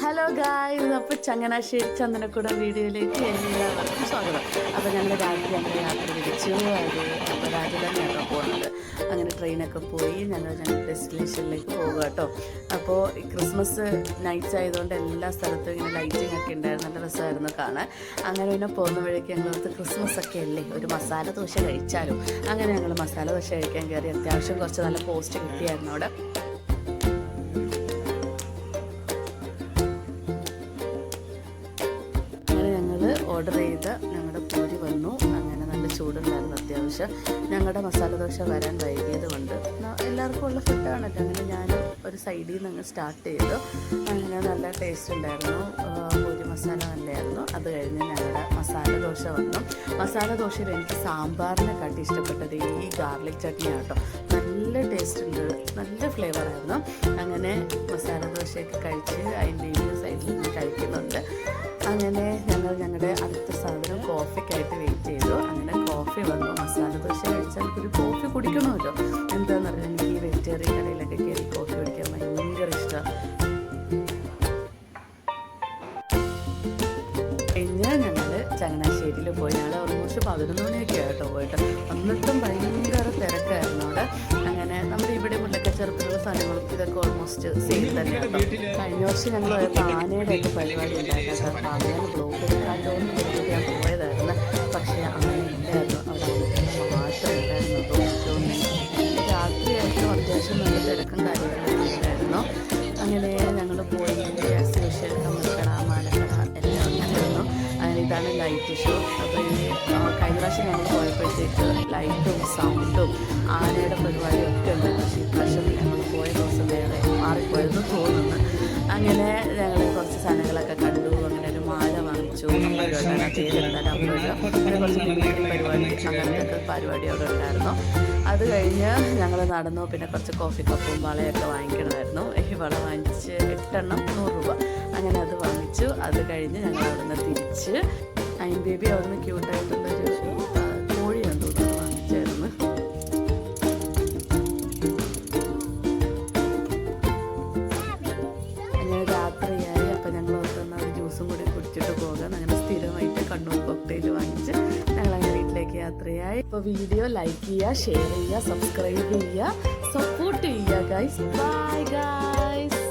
Hello guys, അപ്പോൾ ചങ്ങനാശ്ശേരി ചന്ദനക്കുടം വീഡിയോയിലേക്ക് എല്ലാവർക്കും സ്വാഗതം. അപ്പോൾ ഞങ്ങൾ രാത്രി അങ്ങനെ യാത്ര തിരിച്ചു. അപ്പോൾ രാജധാനിയാണ് പോകുന്നത്. അങ്ങനെ ട്രെയിനൊക്കെ പോയി ഞങ്ങൾ ഡെസ്റ്റിനേഷനിലേക്ക് പോകുക കേട്ടോ. അപ്പോൾ ഈ ക്രിസ്മസ് നൈറ്റ്സ് ആയതുകൊണ്ട് എല്ലാ സ്ഥലത്തും ഇങ്ങനെ ലൈറ്റിംഗ് ഒക്കെ ഉണ്ടായിരുന്നു. നല്ല രസമായിരുന്നു കാണാൻ. അങ്ങനെ പിന്നെ പോകുന്ന വഴിക്ക് ഞങ്ങളടുത്ത് ക്രിസ്മസ് ഒക്കെ അല്ലേ, ഒരു മസാല ദോശ കഴിച്ചാലും. അങ്ങനെ ഞങ്ങൾ മസാല ദോശ കഴിക്കാൻ കയറി. അത്യാവശ്യം കുറച്ച് നല്ല പോസ്റ്റ് കിട്ടിയായിരുന്നു അവിടെ. ഓർഡർ ചെയ്ത് ഞങ്ങളുടെ പൂരി വന്നു. അങ്ങനെ നല്ല ചൂടുണ്ടായിരുന്നു അത്യാവശ്യം. ഞങ്ങളുടെ മസാല ദോശ വരാൻ വൈകിയത് കൊണ്ട് എല്ലാവർക്കും ഉള്ള ഫുഡാണല്ലോ. അങ്ങനെ ഞാൻ ഒരു സൈഡിൽ നിന്ന് അങ്ങ് സ്റ്റാർട്ട് ചെയ്തു. അങ്ങനെ നല്ല ടേസ്റ്റ് ഉണ്ടായിരുന്നു. പൂരി മസാല നല്ലതായിരുന്നു. അത് കഴിഞ്ഞ് ഞങ്ങളുടെ മസാല ദോശ വന്നു. മസാല ദോശയിൽ എനിക്ക് സാമ്പാറിനെ കാട്ടി ഇഷ്ടപ്പെട്ടത് ഈ ഗാർലിക് ചട്നിയാണ് കേട്ടോ. നല്ല ടേസ്റ്റ് ഉണ്ട്, നല്ല ഫ്ലേവറായിരുന്നു. അങ്ങനെ മസാല ദോശയൊക്കെ കഴിച്ച് അതിൻ്റെ ഈ സൈഡിൽ നിന്ന് കഴിക്കുന്നുണ്ട്. അങ്ങനെ ഞങ്ങൾ ഞങ്ങളുടെ അടുത്ത സാധനം കോഫിക്കായിട്ട് വെയിറ്റ് ചെയ്തു. അങ്ങനെ കോഫി വന്നു. മസാല ദോശ കഴിച്ചാൽ ഒരു കോഫി കുടിക്കണമല്ലോ. എന്താണെന്നറിയാം, എനിക്ക് ഈ വെജിറ്റേറിയൻ കടയിലൊക്കെ കയറി കോഫി കുടിക്കാൻ ഭയങ്കര ഇഷ്ടമാണ്. പിന്നെ ഞങ്ങൾ ചങ്ങനാശ്ശേരിയിൽ പോയി. ഞങ്ങൾ ഓൾമോസ്റ്റ് 11 മണിയൊക്കെ ആയിട്ടോ പോയിട്ട്. എന്നിട്ടും ഭയങ്കര തിരക്കായിരുന്നു അവിടെ. അങ്ങനെ നമ്മുടെ ഇവിടെ മുല്ലക്കച്ചെറുപ്പുള്ള സാധനങ്ങളും ഇതൊക്കെ ഓൾമോസ്റ്റ് സെയിം തന്നെയാണ്. കഴിഞ്ഞ വർഷം ഞങ്ങൾ ആനയുടെയൊക്കെ പരിപാടി ഉണ്ടായിരുന്നു. അപ്പോൾ അങ്ങനെ ബ്ലോക്ക് എടുക്കാണ്ടോന്ന് ഞാൻ പോയതായിരുന്നു. പക്ഷേ അങ്ങനെ ഇല്ലായിരുന്നു. അവിടെ മാത്രമേ ഉണ്ടായിരുന്നുള്ളൂ. രാത്രിയായിട്ടും അത്യാവശ്യം നല്ല തിരക്കും കാര്യങ്ങളൊക്കെ ഉണ്ടായിരുന്നു. അങ്ങനെ ഞങ്ങൾ പോയി. സ്പെഷ്യൽ കമ്മക്കട, മാലക്കട എല്ലാം ഉണ്ടായിരുന്നു. അങ്ങനെ ഇതാണ് ലൈറ്റ് ഷോ. അപ്പോൾ ഈ കഴിഞ്ഞ പ്രാവശ്യം ഞങ്ങൾ പോയപ്പോഴത്തേക്ക് ലൈറ്റും സൗണ്ടും ആനയുടെ പരിപാടിയൊക്കെ ഉണ്ട്. പക്ഷേ ഇപ്രാവശ്യം ഞങ്ങൾ പോയ ദിവസം വേറെ മാറിപ്പോയെന്ന് തോന്നുന്നു. അങ്ങനെ ഞങ്ങൾ കുറച്ച് സാധനങ്ങളൊക്കെ കണ്ടു. അങ്ങനെ ഒരു മാല വാങ്ങിച്ചു. ചെയ്തിട്ടുണ്ടായിരുന്നു. അങ്ങനെ കുറച്ച് മിമിക്രി പരിപാടി, അങ്ങനത്തെ പരിപാടി അവിടെ ഉണ്ടായിരുന്നു. അത് കഴിഞ്ഞ് ഞങ്ങൾ നടന്നു. പിന്നെ കുറച്ച് കോഫി കപ്പും വളയൊക്കെ വാങ്ങിക്കണമായിരുന്നു. ഈ വള വാങ്ങിച്ച് 8 എണ്ണം 100 രൂപ. അങ്ങനെ അത് വാങ്ങിച്ചു. അത് കഴിഞ്ഞ് ഞങ്ങൾ അവിടെ നിന്ന് തിരിച്ച് അയിൻ ബേബി അവിടെ നിന്ന് ക്യൂട്ടായിട്ടുള്ളൊരു കോഴി കണ്ടു വാങ്ങിച്ചായിരുന്നു. അങ്ങനെ രാത്രിയായി. അപ്പം ഞങ്ങൾ ഓർത്തുന്ന ഒരു ജ്യൂസും കൂടി കുടിച്ചിട്ട് പോകാൻ. അങ്ങനെ സ്ഥിരമായിട്ട് കണ്ണൂർ കോക്ടെയിൽ വാങ്ങിച്ച് ഞങ്ങളങ്ങനെ വീട്ടിലേക്ക് യാത്രയായി. ഇപ്പോൾ വീഡിയോ ലൈക്ക് ചെയ്യുക, ഷെയർ ചെയ്യുക, സബ്സ്ക്രൈബ് ചെയ്യുക, സപ്പോർട്ട് ചെയ്യുക ഗൈസ്. Bye guys.